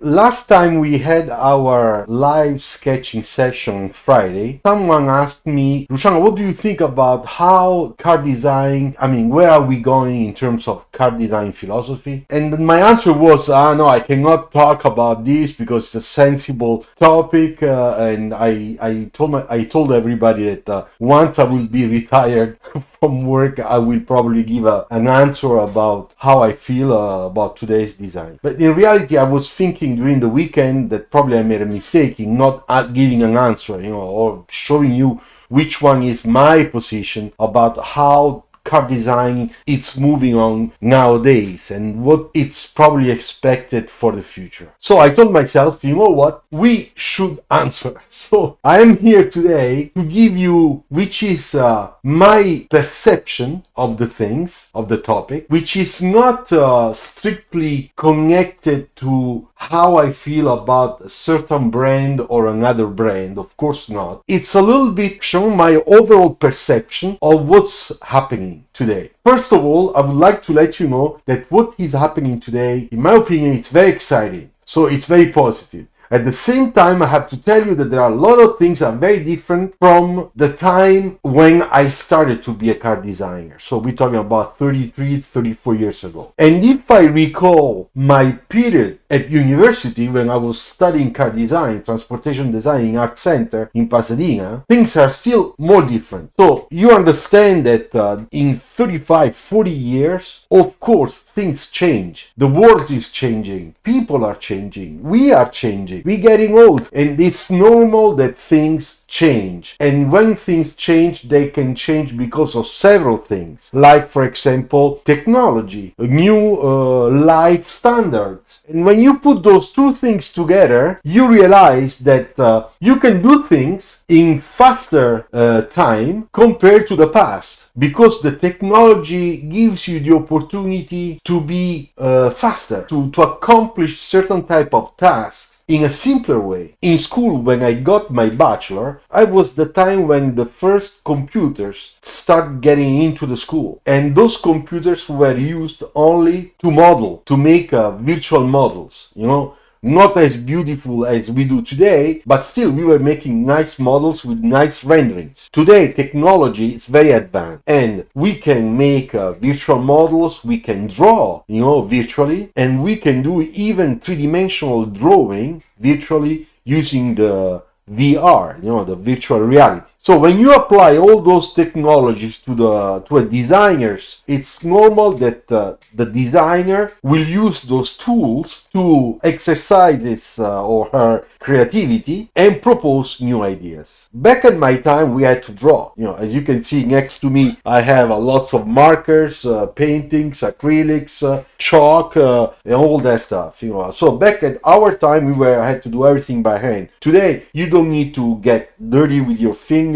Last time we had our live sketching session on Friday, someone asked me, Luciano, what do you think about how car design, where are we going in terms of car design philosophy? And my answer was, no, I cannot talk about this because it's a sensible topic. And I told everybody that once I will be retired from work, I will probably give an answer about how I feel about today's design. But in reality, I was thinking during the weekend that probably I made a mistake in not giving an answer, or showing you which one is my position about how car design it's moving on nowadays and what it's probably expected for the future. So I told myself, you know what, we should answer. So I am here today to give you which is my perception of the things, of the topic, which is not strictly connected to how I feel about a certain brand or another brand. Of course not. It's a little bit showing my overall perception of what's happening today. First of all, I would like to let you know that what is happening today, in my opinion, it's very exciting. So it's very positive. At the same time, I have to tell you that there are a lot of things that are very different from the time when I started to be a car designer. So we're talking about 33, 34 years ago. And if I recall my period at university when I was studying car design, transportation design in Art Center in Pasadena, things are still more different. So you understand that in 35, 40 years, of course, things change. The world is changing. People are changing. We are changing. We're getting old, and it's normal that things change. And when things change, they can change because of several things, like, for example, technology, new life standards. And when you put those two things together, you realize that you can do things in faster time compared to the past, because the technology gives you the opportunity to be faster, to accomplish certain type of tasks in a simpler way. In school, when I got my bachelor, I was the time when the first computers start getting into the school. And those computers were used only to model, to make virtual models, not as beautiful as we do today, but still we were making nice models with nice renderings. Today, technology is very advanced, and we can make virtual models, we can draw, virtually, and we can do even three-dimensional drawing virtually using the VR, the virtual reality. So when you apply all those technologies to a designers, it's normal that the designer will use those tools to exercise his or her creativity and propose new ideas. Back at my time, we had to draw. As you can see next to me, I have lots of markers, paintings, acrylics, chalk, and all that stuff. So back at our time, I had to do everything by hand. Today, you don't need to get dirty with your fingers.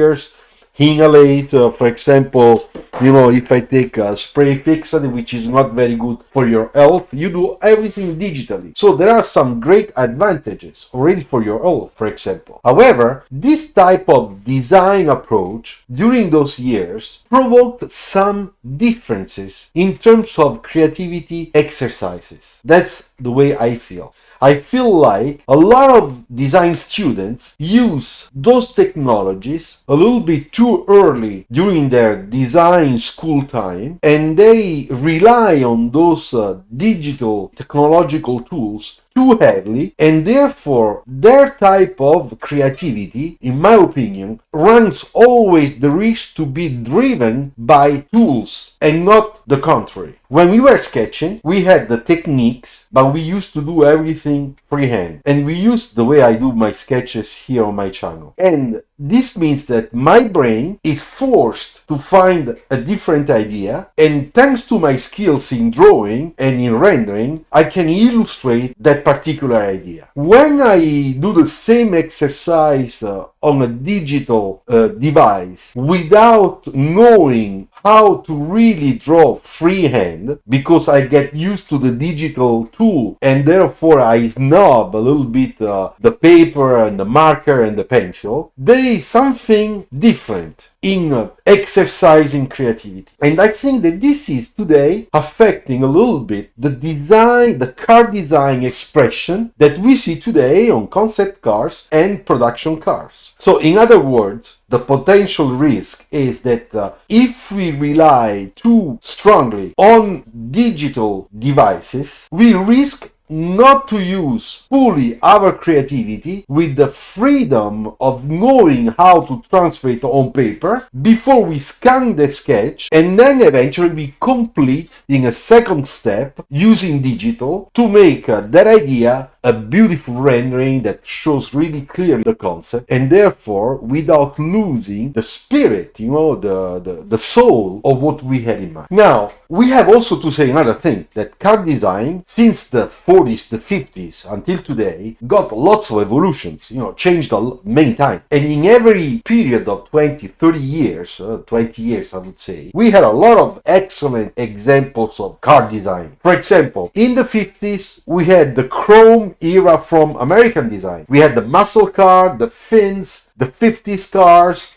Inhalate, for example, if I take spray fixant, which is not very good for your health, you do everything digitally. So there are some great advantages already for your health, for example. However, this type of design approach during those years provoked some differences in terms of creativity exercises. That's the way I feel. I feel like a lot of design students use those technologies a little bit too early during their design school time, and they rely on those digital technological tools too heavily, and therefore their type of creativity, in my opinion, runs always the risk to be driven by tools and not the contrary. When we were sketching, we had the techniques, but we used to do everything freehand. And we used the way I do my sketches here on my channel. And this means that my brain is forced to find a different idea, and thanks to my skills in drawing and in rendering, I can illustrate that particular idea. When I do the same exercise on a digital device without knowing how to really draw freehand, because I get used to the digital tool and therefore I snob a little bit the paper and the marker and the pencil, there is something different in exercising creativity. And I think that this is today affecting a little bit the design, the car design expression that we see today on concept cars and production cars. So in other words, the potential risk is that if we rely too strongly on digital devices, we risk not to use fully our creativity with the freedom of knowing how to transfer it on paper before we scan the sketch, and then eventually we complete in a second step using digital to make that idea a beautiful rendering that shows really clearly the concept, and therefore without losing the spirit, the soul of what we had in mind. Now, we have also to say another thing, that car design, since the 40s, the 50s until today, got lots of evolutions, changed many times. And in every period of 20, 30 years, 20 years I would say, we had a lot of excellent examples of car design. For example, in the 50s, we had the chrome era from American design. We had the muscle car, the fins, the 50s cars,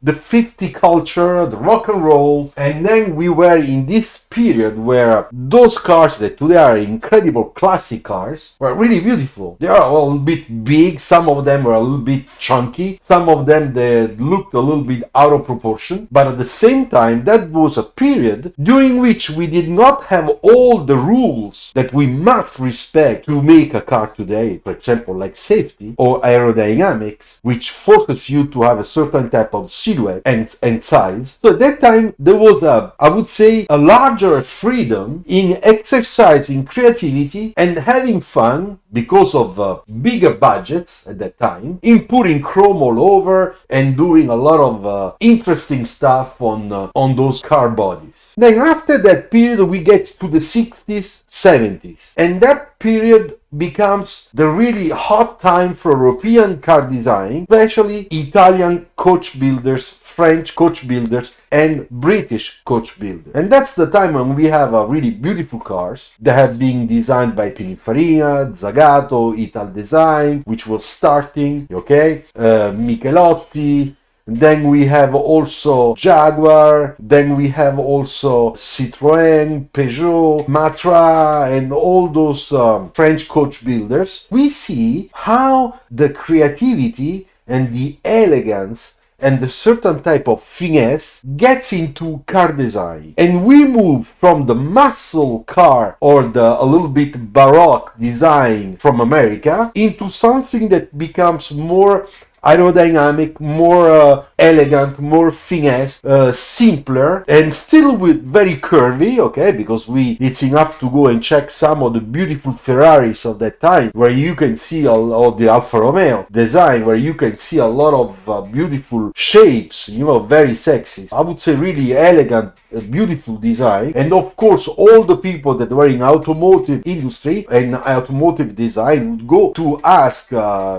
the 50 culture, the rock and roll, and then we were in this period where those cars that today are incredible classic cars were really beautiful. They are a little bit big, some of them were a little bit chunky, some of them they looked a little bit out of proportion, but at the same time that was a period during which we did not have all the rules that we must respect to make a car today, for example like safety or aerodynamics, which forces you to have a certain type of silhouette and size. So at that time there was I would say a larger freedom in exercising creativity and having fun because of bigger budgets at that time, in putting chrome all over and doing a lot of interesting stuff on those car bodies. Then after that period we get to the 60s, 70s, and that period becomes the really hot time for European car design, especially Italian coach builders, French coach builders, and British coach builders. And that's the time when we have really beautiful cars that have been designed by Pininfarina, Zagato, Ital Design, which was starting, Michelotti. Then we have also Jaguar, then we have also Citroën, Peugeot, Matra, and all those French coach builders. We see how the creativity and the elegance and a certain type of finesse gets into car design. And we move from the muscle car or the a little bit baroque design from America into something that becomes more aerodynamic, more elegant, more finesse, simpler, and still with very curvy, because it's enough to go and check some of the beautiful Ferraris of that time, where you can see all the Alfa Romeo design, where you can see a lot of beautiful shapes, very sexy. I would say really elegant, beautiful design. And of course all the people that were in automotive industry and automotive design would go to ask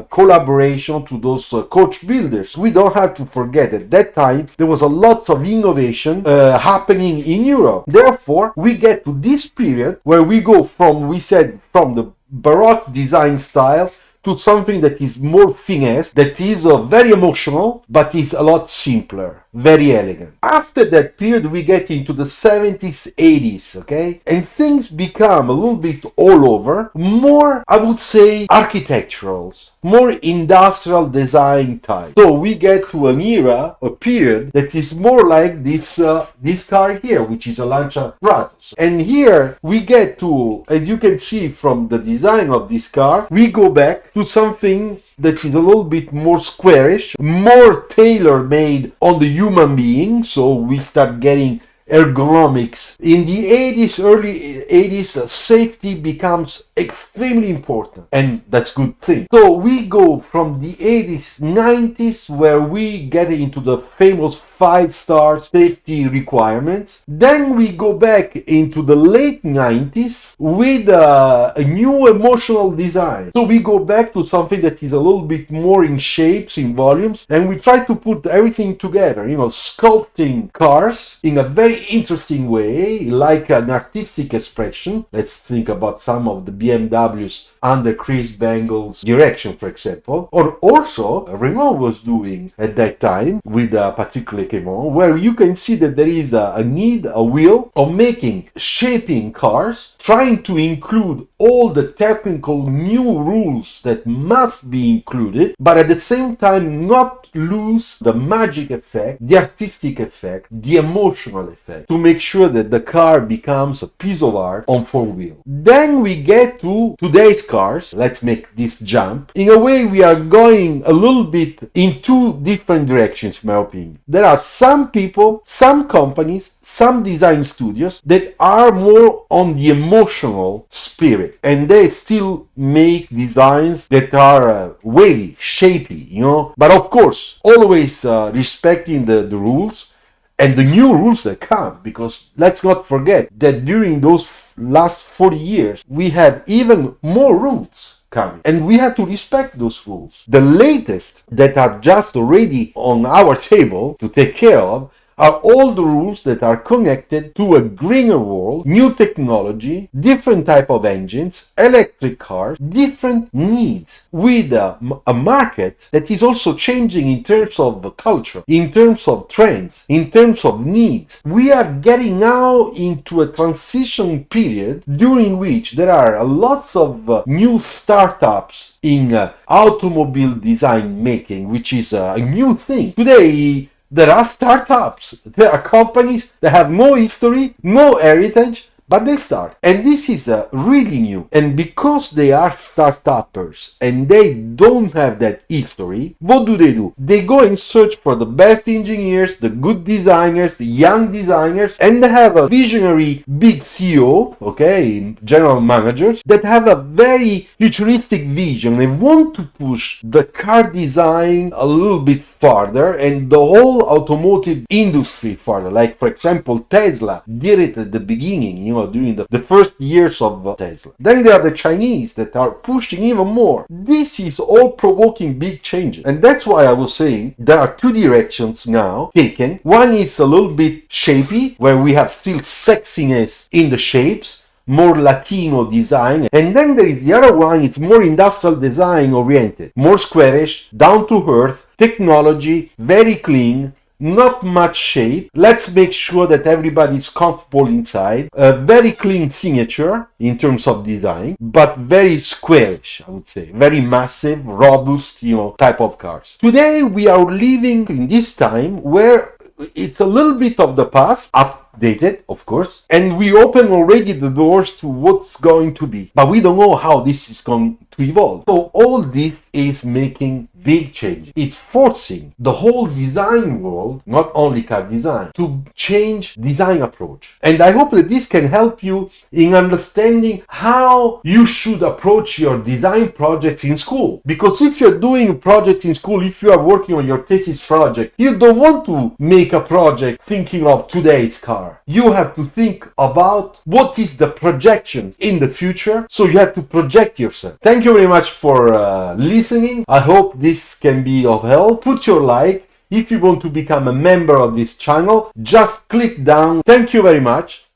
collaboration to those coach builders. We don't have to forget at that time there was a lot of innovation happening in Europe. Therefore we get to this period where we go from the baroque design style to something that is more finesse, that is very emotional, but is a lot simpler, very elegant. After that period, we get into the 70s, 80s, and things become a little bit all over, more, I would say, architecturals, more industrial design type. So we get to an era, a period, that is more like this car here, which is a Lancia Stratos. And here we get to, as you can see from the design of this car, we go back to something that is a little bit more squarish, more tailor-made on the human being. So we start getting ergonomics. In the 80s, early 80s, safety becomes extremely important, and that's a good thing. So we go from the 80s, 90s, where we get into the famous 5-star safety requirements. Then we go back into the late 90s with a new emotional design. So we go back to something that is a little bit more in shapes, in volumes, and we try to put everything together, sculpting cars in a very very interesting way, like an artistic expression. Let's think about some of the BMWs under Chris Bangle's direction, for example, or also Renault was doing at that time with a particular Cayman, where you can see that there is a need, a will of making, shaping cars, trying to include all the technical new rules that must be included, but at the same time not lose the magic effect, the artistic effect, the emotional effect, to make sure that the car becomes a piece of art on four wheels. Then we get to today's cars. Let's make this jump. In a way, we are going a little bit in two different directions, in my opinion. There are some people, some companies, some design studios that are more on the emotional spirit, and they still make designs that are wavy, shapy, but of course always respecting the rules and the new rules that come, because let's not forget that during those last 40 years we have even more rules coming, and we have to respect those rules. The latest that are just already on our table to take care of are all the rules that are connected to a greener world, new technology, different type of engines, electric cars, different needs, with a market that is also changing in terms of culture, in terms of trends, in terms of needs. We are getting now into a transition period during which there are lots of new startups in automobile design making, which is a new thing. Today, there are startups, there are companies that have no history, no heritage, but they start. And this is really new. And because they are startuppers and they don't have that history, what do? They go and search for the best engineers, the good designers, the young designers, and they have a visionary big CEO, general managers, that have a very futuristic vision. They want to push the car design a little bit farther and the whole automotive industry farther. Like, for example, Tesla did it at the beginning, during the first years of Tesla. Then there are the Chinese that are pushing even more. This is all provoking big changes. And that's why I was saying there are two directions now taken. One is a little bit shapy, where we have still sexiness in the shapes, more Latino design, and then there is the other one, it's more industrial design oriented, more squarish, down to earth, technology, very clean, not much shape. Let's make sure that everybody's comfortable inside. A very clean signature in terms of design, but very squarish, I would say. Very massive, robust, type of cars. Today we are living in this time where it's a little bit of the past, updated, of course, and we open already the doors to what's going to be. But we don't know how this is going to evolve. So all this is making big change. It's forcing the whole design world, not only car design, to change design approach. And I hope that this can help you in understanding how you should approach your design projects in school. Because if you're doing projects in school, if you are working on your thesis project, you don't want to make a project thinking of today's car. You have to think about what is the projections in the future, so you have to project yourself. Thank you very much for listening. I hope this can be of help. Put your like. If you want to become a member of this channel, just click down. Thank you very much.